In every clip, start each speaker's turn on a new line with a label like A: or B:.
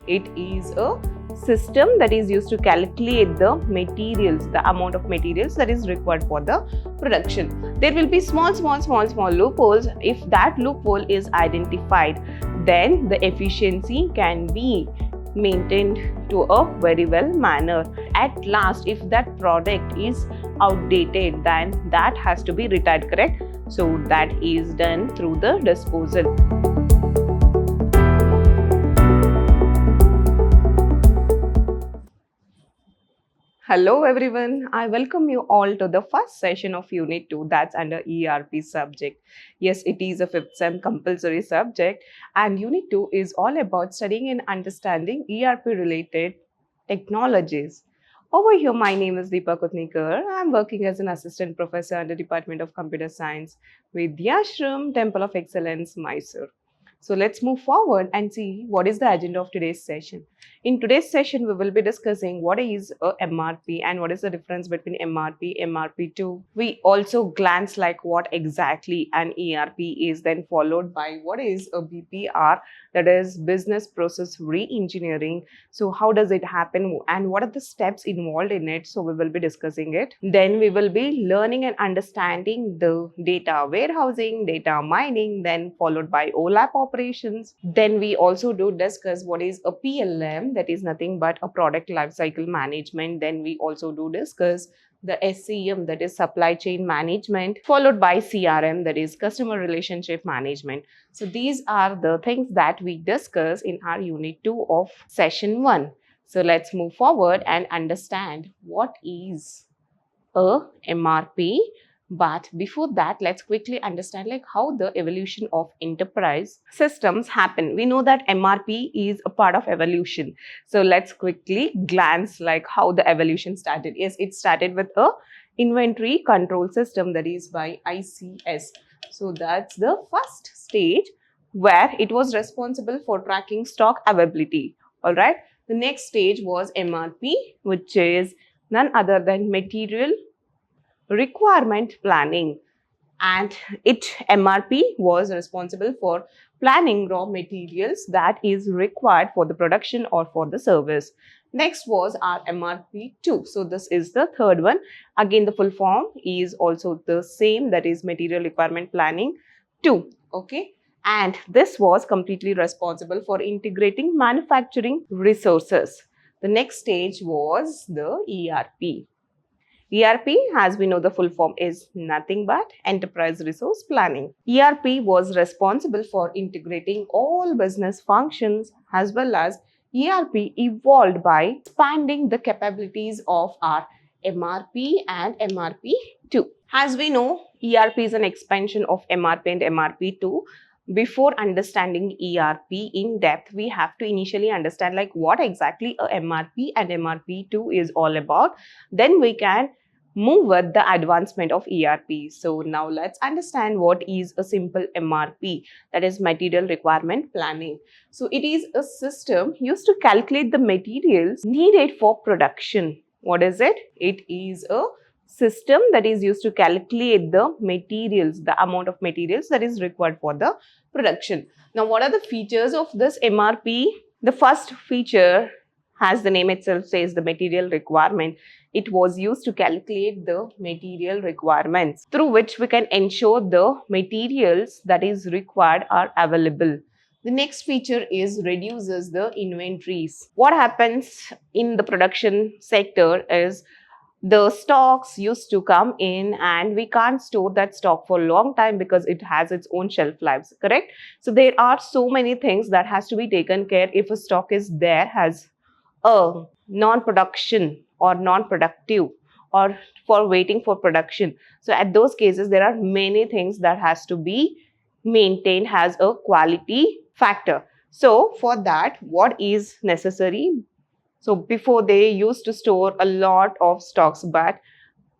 A: It is a system that is used to calculate the materials, the amount of materials that is required for the production. There will be small loopholes. If that loophole is identified, then the efficiency can be maintained to a very well manner. At last, if that product is outdated, then that has to be retired, correct? So that is done through the disposal. Hello everyone, I welcome you all to the first session of Unit 2 that's under ERP subject. Yes, it is a 5th sem compulsory subject and Unit 2 is all about studying and understanding ERP related technologies. Over here, my name is Deepa Kutnikar. I'm working as an assistant professor at the Department of Computer Science, Vidhyaashram, Temple of Excellence, Mysuru. So let's move forward and see what is the agenda of today's session. In today's session, we will be discussing what is a MRP and what is the difference between MRP, MRP2. We also glance like what exactly an ERP is, then followed by what is a BPR, that is business process re-engineering. So how does it happen and what are the steps involved in it? So we will be discussing it. Then we will be learning and understanding the data warehousing, data mining, then followed by OLAP operations. Then we also do discuss what is a PLM, that is nothing but a product lifecycle management. Then we also do discuss the SCM, that is supply chain management, followed by CRM, that is customer relationship management. So these are the things that we discuss in our Unit 2 of Session 1. So let's move forward and understand what is a MRP. But before that, let's quickly understand like how the evolution of enterprise systems happen. We know that MRP is a part of evolution. So let's quickly glance like how the evolution started. Yes, it started with a inventory control system, that is by ICS. So that's the first stage where it was responsible for tracking stock availability. All right. The next stage was MRP, which is none other than material requirement planning, and MRP was responsible for planning raw materials that is required for the production or for the service. Next was our MRP2. So this is the third one. Again, the full form is also the same, that is material requirement planning 2. Okay. And this was completely responsible for integrating manufacturing resources. The next stage was the ERP. ERP, as we know, the full form is nothing but Enterprise Resource Planning. ERP was responsible for integrating all business functions, as well as ERP evolved by expanding the capabilities of our MRP and MRP2. As we know, ERP is an expansion of MRP and MRP2. Before understanding ERP in depth, we have to initially understand like what exactly a MRP and MRP2 is all about. Then we can move with the advancement of ERP. So now let's understand what is a simple MRP, that is material requirement planning. So it is a system used to calculate the materials needed for production. What is it? It is a system that is used to calculate the materials, the amount of materials that is required for the production. Now, what are the features of this MRP? The first feature, as the name itself says, the material requirement. It was used to calculate the material requirements through which we can ensure the materials that is required are available. The next feature is reduces the inventories. What happens in the production sector is the stocks used to come in and we can't store that stock for a long time because it has its own shelf lives, correct? So there are so many things that has to be taken care if a stock is there as a non-production or non-productive or for waiting for production. So at those cases, there are many things that has to be maintained as a quality factor. So for that, what is necessary? So before they used to store a lot of stocks, but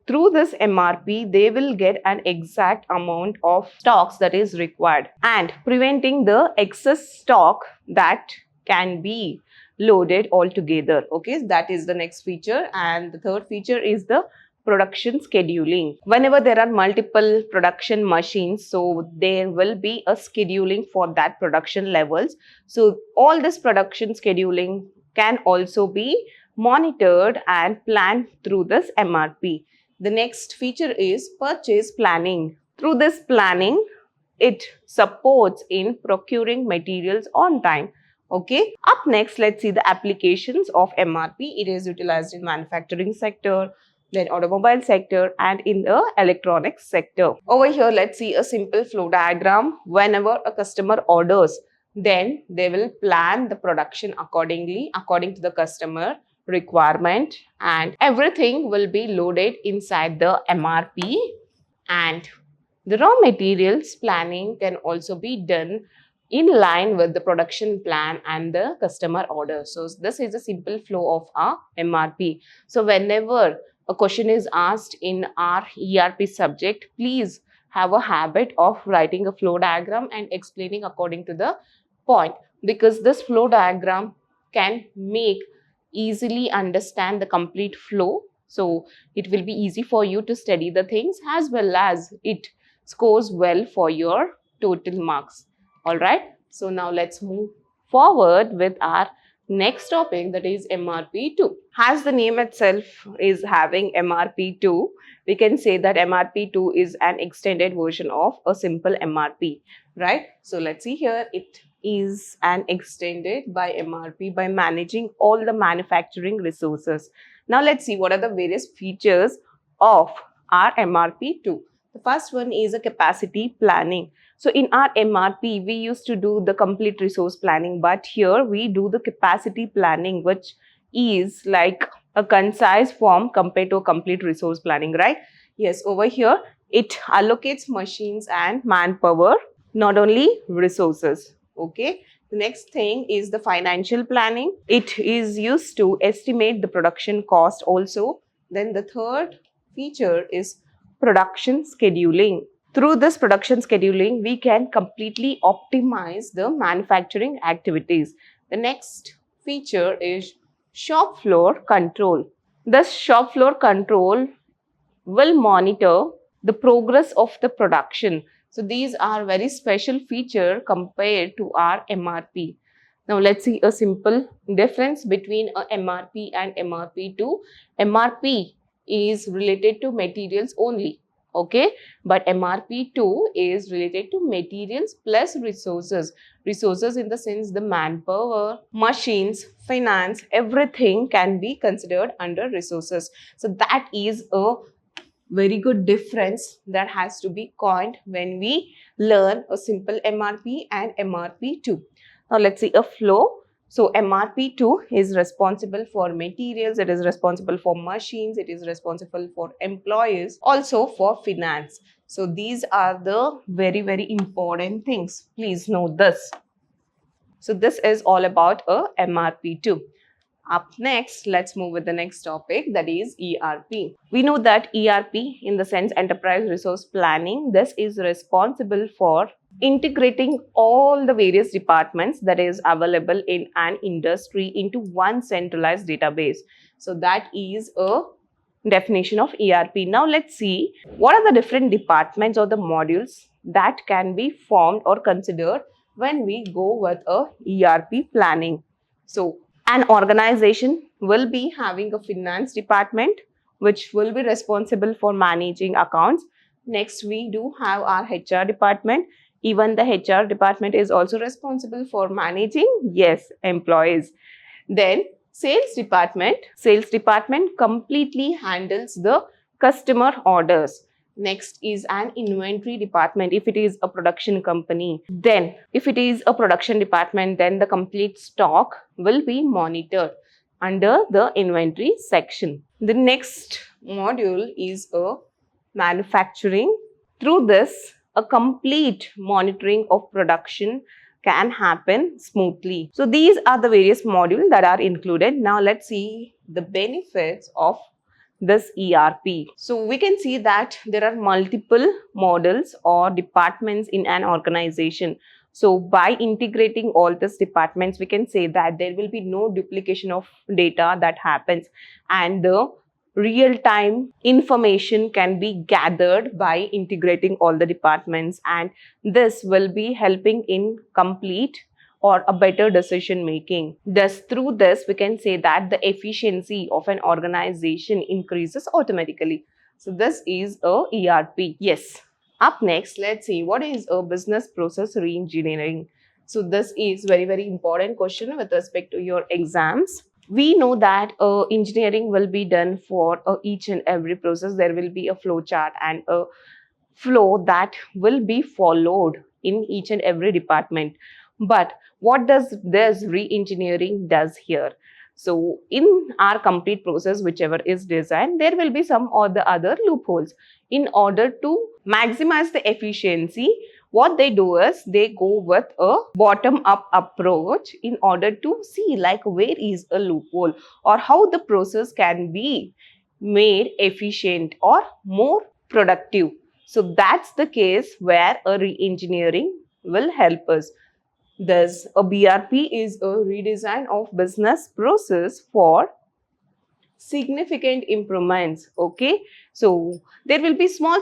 A: through this MRP, they will get an exact amount of stocks that is required and preventing the excess stock that can be loaded altogether. Okay, that is the next feature. And the third feature is the production scheduling. Whenever there are multiple production machines, so there will be a scheduling for that production levels. So all this production scheduling can also be monitored and planned through this MRP. The next feature is purchase planning. Through this planning, it supports in procuring materials on time. Okay. Up next, let's see the applications of MRP. It is utilized in manufacturing sector, then automobile sector, and in the electronics sector. Over here, let's see a simple flow diagram. Whenever a customer orders, then they will plan the production accordingly, according to the customer requirement, and everything will be loaded inside the MRP. And the raw materials planning can also be done in line with the production plan and the customer order. So this is a simple flow of our MRP. So whenever a question is asked in our ERP subject, please have a habit of writing a flow diagram and explaining according to the point, because this flow diagram can make easily understand the complete flow. So it will be easy for you to study the things, as well as it scores well for your total marks. All right. So now let's move forward with our next topic, that is MRP2. As the name itself is having MRP2, we can say that MRP2 is an extended version of a simple MRP, right? So let's see here, it is an extended by MRP by managing all the manufacturing resources. Now let's see what are the various features of our MRP2. The first one is a capacity planning. So in our MRP, we used to do the complete resource planning, but here we do the capacity planning, which is like a concise form compared to a complete resource planning, right? Yes, over here, it allocates machines and manpower, not only resources. Okay. The next thing is the financial planning. It is used to estimate the production cost also. Then the third feature is production scheduling. Through this production scheduling, we can completely optimize the manufacturing activities. The next feature is shop floor control. This shop floor control will monitor the progress of the production. So these are very special feature compared to our MRP. Now let's see a simple difference between a MRP and MRP2. MRP is related to materials only, okay, but MRP2 is related to materials plus resources. Resources in the sense the manpower, machines, finance, everything can be considered under resources. So that is a very good difference that has to be coined when we learn a simple MRP and MRP2. Now let's see a flow. So MRP2 is responsible for materials, it is responsible for machines, it is responsible for employees, also for finance. So these are the very, very important things. Please know this. So this is all about a MRP2. Up next, let's move with the next topic, that is ERP. We know that ERP, in the sense enterprise resource planning, this is responsible for integrating all the various departments that is available in an industry into one centralized database. So that is a definition of ERP. Now let's see what are the different departments or the modules that can be formed or considered when we go with a ERP planning. So an organization will be having a finance department which will be responsible for managing accounts. Next, we do have our HR department. Even the HR department is also responsible for managing, yes, employees. Then sales department completely handles the customer orders. Next is an inventory department if it is a production company. Then if it is a production department, then the complete stock will be monitored under the inventory section. The next module is a manufacturing. Through this, a complete monitoring of production can happen smoothly. So these are the various modules that are included. Now let's see the benefits of this ERP. So we can see that there are multiple models or departments in an organization. So by integrating all these departments, we can say that there will be no duplication of data that happens, and the real-time information can be gathered by integrating all the departments, and this will be helping in complete or a better decision making. Thus, through this, we can say that the efficiency of an organization increases automatically. So, this is a ERP. Yes. Up next, let's see what is a business process reengineering. So, this is very important question with respect to your exams. We know that engineering will be done for each and every process. There will be a flow chart and a flow that will be followed in each and every department. But what does this re-engineering does here? So in our complete process, whichever is designed, there will be some or the other loopholes. In order to maximize the efficiency, what they do is they go with a bottom-up approach in order to see like where is a loophole or how the process can be made efficient or more productive. So that's the case where a re-engineering will help us. Thus, a BRP is a redesign of business process for significant improvements. Okay, so there will be small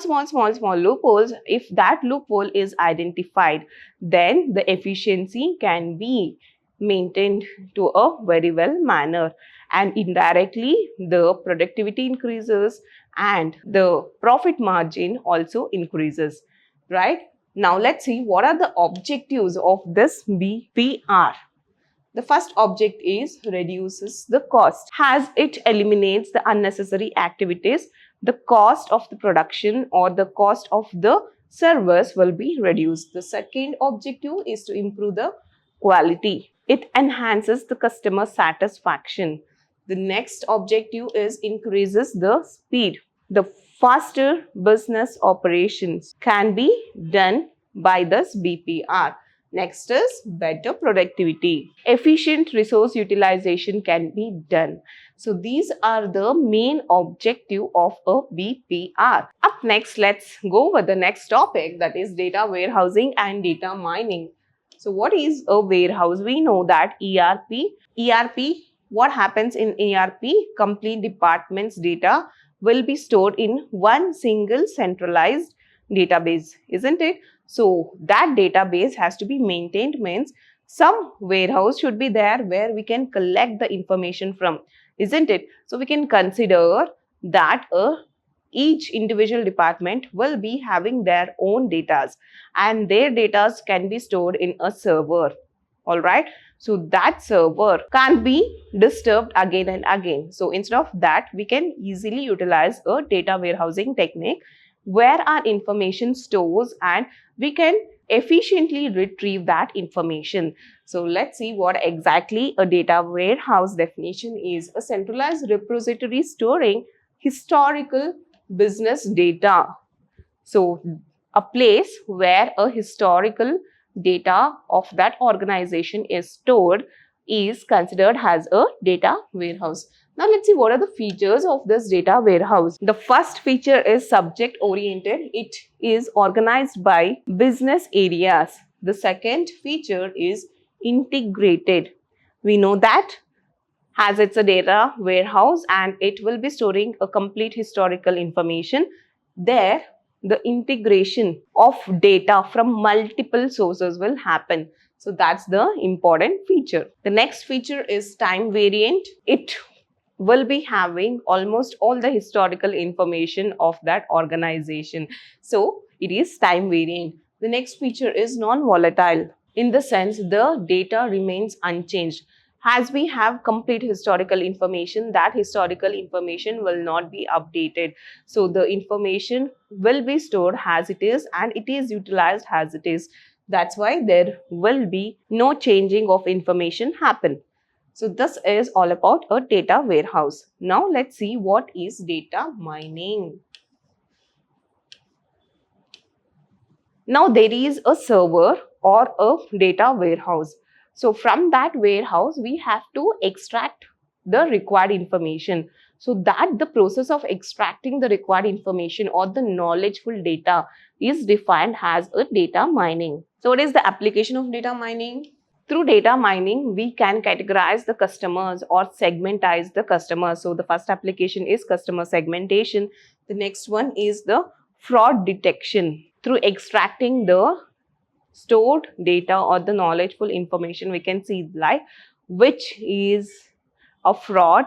A: loopholes. If that loophole is identified, then the efficiency can be maintained to a very well manner, and indirectly the productivity increases and the profit margin also increases, right? Now let's see what are the objectives of this BPR. The first object is reduces the cost. As it eliminates the unnecessary activities, the cost of the production or the cost of the service will be reduced. The second objective is to improve the quality. It enhances the customer satisfaction. The next objective is increases the speed. The faster business operations can be done by this BPR. Next is better productivity. Efficient resource utilization can be done. So these are the main objective of a BPR. Up next, let's go with the next topic, that is data warehousing and data mining. So what is a warehouse? We know that ERP, what happens in ERP? Complete department's data will be stored in one single centralized database, isn't it? So that database has to be maintained, means some warehouse should be there where we can collect the information from, isn't it? So we can consider that each individual department will be having their own data, and their data can be stored in a server. All right. So that server can't be disturbed again and again. So instead of that, we can easily utilize a data warehousing technique where our information stores and we can efficiently retrieve that information. So let's see what exactly a data warehouse definition is. A centralized repository storing historical business data. So a place where a historical data of that organization is stored is considered as a data warehouse. Now let's see what are the features of this data warehouse. The first feature is subject oriented. It is organized by business areas. The second feature is integrated. We know that as it's a data warehouse and it will be storing a complete historical information. There, the integration of data from multiple sources will happen. So that's the important feature. The next feature is time variant. It will be having almost all the historical information of that organization. So it is time variant. The next feature is non-volatile. In the sense, the data remains unchanged. As we have complete historical information, that historical information will not be updated. So the information will be stored as it is and it is utilized as it is. That's why there will be no changing of information happen. So this is all about a data warehouse. Now let's see what is data mining. Now there is a server or a data warehouse. So from that warehouse, we have to extract the required information. So that the process of extracting the required information or the knowledgeful data is defined as a data mining. So what is the application of data mining? Through data mining, we can categorize the customers or segmentize the customers. So the first application is customer segmentation. The next one is the fraud detection. Through extracting the stored data or the knowledgeful information, we can see like which is a fraud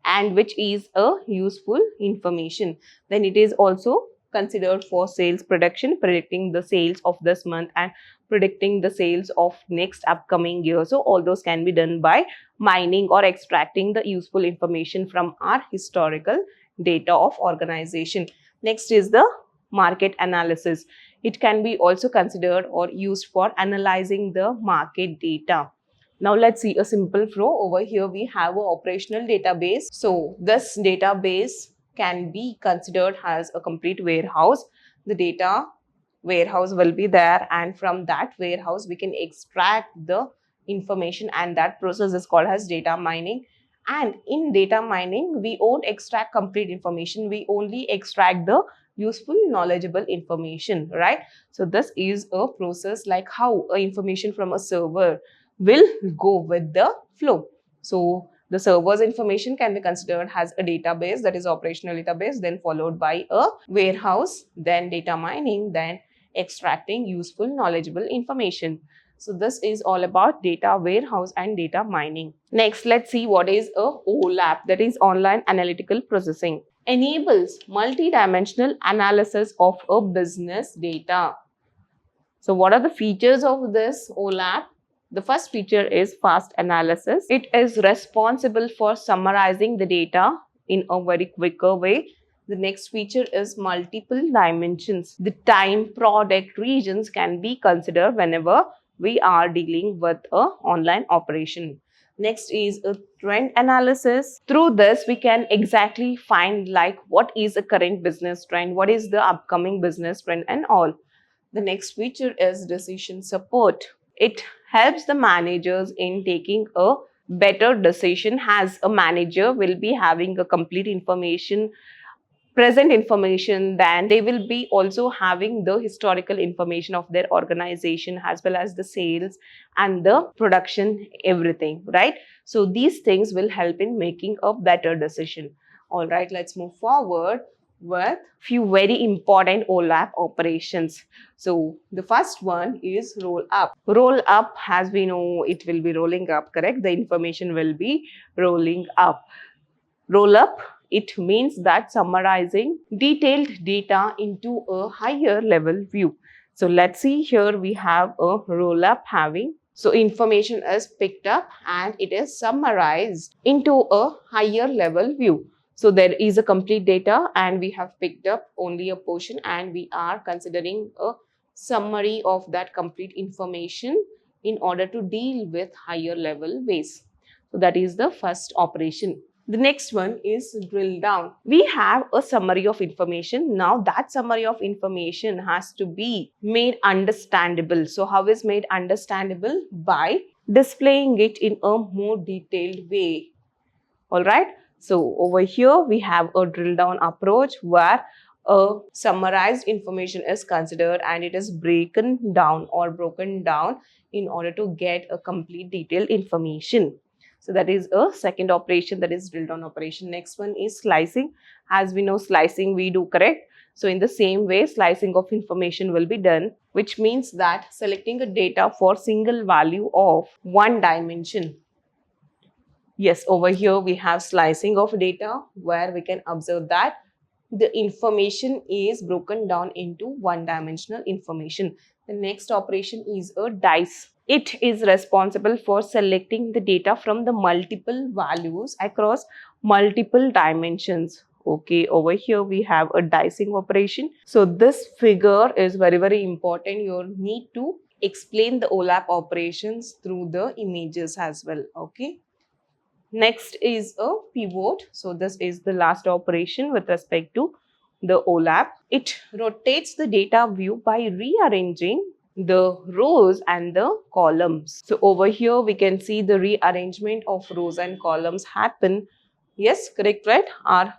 A: and which is a useful information. Then it is also considered for sales prediction, predicting the sales of this month and predicting the sales of next upcoming year. So all those can be done by mining or extracting the useful information from our historical data of organization. Next is the market analysis. It can be also considered or used for analyzing the market data. Now let's see a simple flow. Over here we have an operational database. So this database can be considered as a complete warehouse. The data warehouse will be there, and from that warehouse we can extract the information, and that process is called as data mining. And in data mining, we won't extract complete information. We only extract the useful, knowledgeable information, right? So this is a process like how information from a server will go with the flow. So the server's information can be considered as a database, that is operational database, then followed by a warehouse, then data mining, then extracting useful, knowledgeable information. So this is all about data warehouse and data mining. Next, let's see what is a OLAP, that is online analytical processing. Enables multi-dimensional analysis of a business data. So what are the features of this OLAP? The first feature is fast analysis. It is responsible for summarizing the data in a very quicker way. The next feature is multiple dimensions. The time, product, regions can be considered whenever we are dealing with an online operation. Next is a trend analysis. Through this, we can exactly find like what is a current business trend, what is the upcoming business trend and all. The next feature is decision support. It helps the managers in taking a better decision, as a manager will be having a complete information, present information, then they will be also having the historical information of their organization as well as the sales and the production, everything, right? So these things will help in making a better decision. All right, let's move forward with few very important OLAP operations. So the first one is roll up. Roll up, as we know, it will be rolling up, correct? The information will be rolling up. Roll up, it means that summarizing detailed data into a higher level view. So let's see, here we have a roll up having. So information is picked up and it is summarized into a higher level view. So there is a complete data and we have picked up only a portion and we are considering a summary of that complete information in order to deal with higher level ways. So that is the first operation. The next one is drill down. We have a summary of information. Now that summary of information has to be made understandable. So how is made understandable? By displaying it in a more detailed way. All right. So over here we have a drill down approach where a summarized information is considered and it is broken down in order to get a complete detailed information. So that is a second operation, that is drill down operation. Next one is slicing. As we know, slicing we do, correct? So in the same way, slicing of information will be done, which means that selecting a data for single value of one dimension. Yes, over here we have slicing of data where we can observe that the information is broken down into one-dimensional information. The next operation is a dice. It is responsible for selecting the data from the multiple values across multiple dimensions. Okay, over here we have a dicing operation. So this figure is very, very important. You need to explain the OLAP operations through the images as well. Okay. Next is a pivot. So this is the last operation with respect to the OLAP. It rotates the data view by rearranging the rows and the columns. So over here we can see the rearrangement of rows and columns happen. Yes, correct, right? Our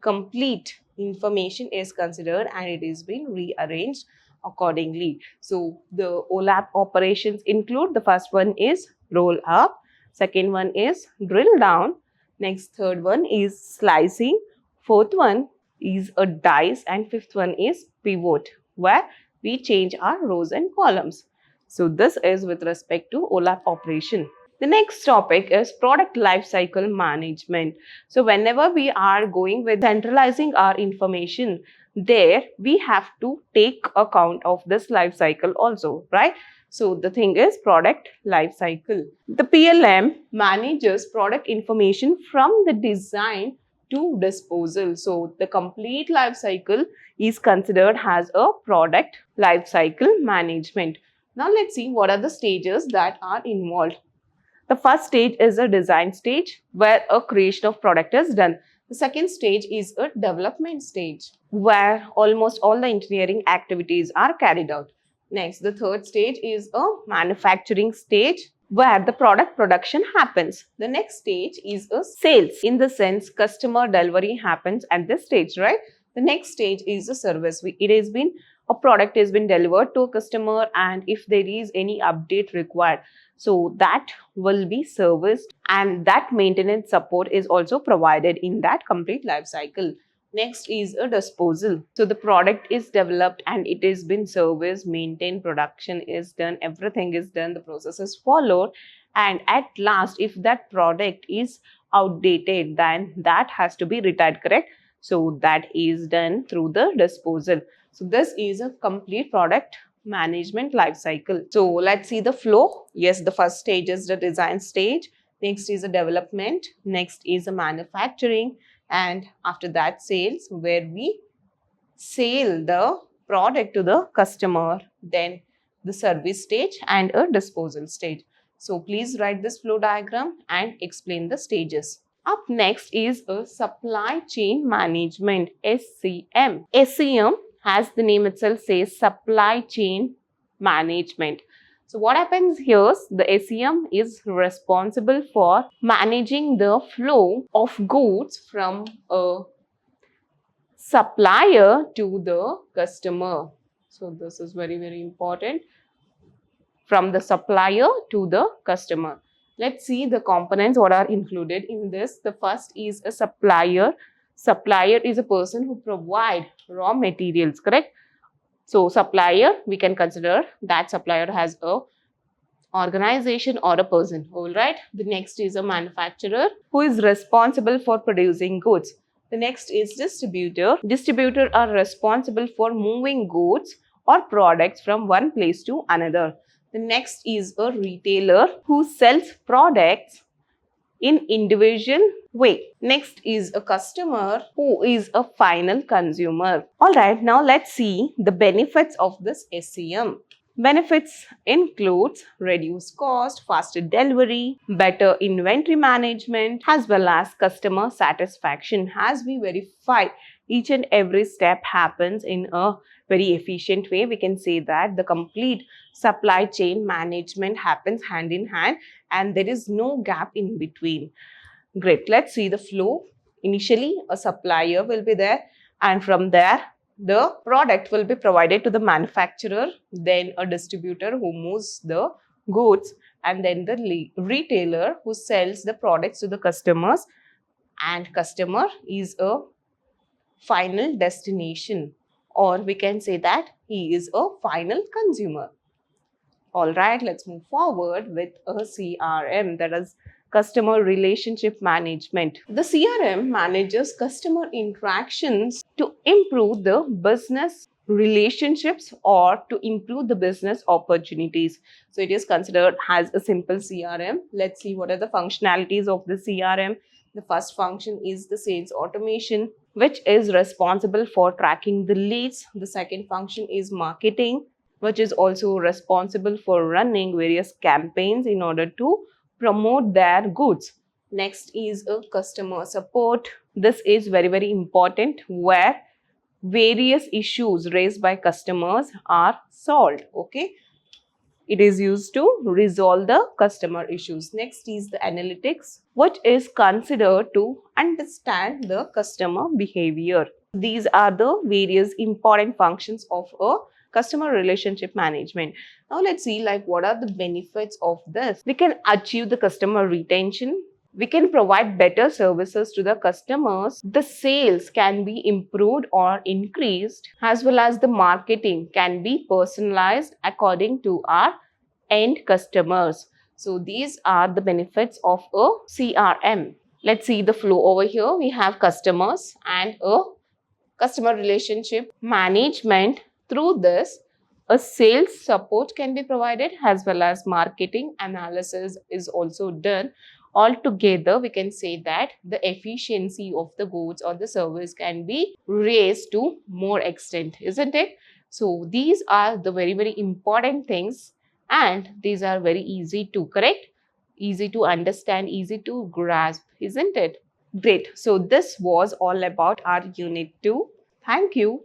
A: complete information is considered and it is being rearranged accordingly. So the OLAP operations include, the first one is roll up, second one is drill down, next third one is slicing, fourth one is a dice, and fifth one is pivot, where we change our rows and columns. So this is with respect to OLAP operation. The next topic is product lifecycle management. So whenever we are going with centralizing our information, there we have to take account of this life cycle also, right? So the thing is product life cycle. The PLM manages product information from the design to disposal. So the complete life cycle is considered as a product life cycle management. Now let's see what are the stages that are involved. The first stage is a design stage where a creation of product is done. The second stage is a development stage where almost all the engineering activities are carried out. Next, the third stage is a manufacturing stage where the product production happens. The next stage is a sales, in the sense customer delivery happens at this stage, right? The next stage is a service. A product has been delivered to a customer, and if there is any update required, so that will be serviced, and that maintenance support is also provided in that complete life cycle. Next is a disposal. So the product is developed and it has been serviced, maintained, production is done, everything is done, the process is followed, and at last if that product is outdated, then that has to be retired, correct? So that is done through the disposal. So this is a complete product management life cycle. So let's see the flow. Yes, the first stage is the design stage. Next is the development. Next is the manufacturing. And after that sales, where we sell the product to the customer. Then the service stage and a disposal stage. So please write this flow diagram and explain the stages. Up next is a supply chain management, SCM. SCM, as the name itself says, supply chain management. So what happens here, the SCM is responsible for managing the flow of goods from a supplier to the customer. So this is very, very important. From the supplier to the customer. Let's see the components what are included in this. The first is a supplier. Supplier is a person who provides raw materials, correct? So supplier, we can consider that supplier has a organization or a person, all right? The next is a manufacturer who is responsible for producing goods. The next is distributor. Distributors are responsible for moving goods or products from one place to another. The next is a retailer who sells products in individual way. Next is a customer who is a final consumer. Alright, now let's see the benefits of this SCM. Benefits includes reduced cost, faster delivery, better inventory management, as well as customer satisfaction. As we verify each and every step happens in a very efficient way, we can say that the complete supply chain management happens hand in hand and there is no gap in between. Great. Let's see the flow. Initially, a supplier will be there, and from there, the product will be provided to the manufacturer, then a distributor who moves the goods, and then the retailer who sells the products to the customers, and customer is a final destination, or we can say that he is a final consumer. Alright, let's move forward with a CRM, that is customer relationship management. The CRM manages customer interactions to improve the business relationships or to improve the business opportunities. So it is considered as a simple CRM. Let's see what are the functionalities of the CRM. The first function is the sales automation, which is responsible for tracking the leads. The second function is marketing, which is also responsible for running various campaigns in order to promote their goods. Next is a customer support. This is very, very important, where various issues raised by customers are solved. Okay. It is used to resolve the customer issues. Next is the analytics, which is considered to understand the customer behavior. These are the various important functions of a customer relationship management. Now let's see like what are the benefits of this. We can achieve the customer retention. We can provide better services to the customers. The sales can be improved or increased, as well as the marketing can be personalized according to our end customers. So these are the benefits of a CRM. Let's see the flow over here. We have customers and a customer relationship management. Through this, a sales support can be provided as well as marketing analysis is also done. Altogether, we can say that the efficiency of the goods or the service can be raised to more extent, isn't it? So these are the very important things, and these are very easy to correct, easy to understand, easy to grasp, isn't it? Great. So this was all about our unit 2. Thank you.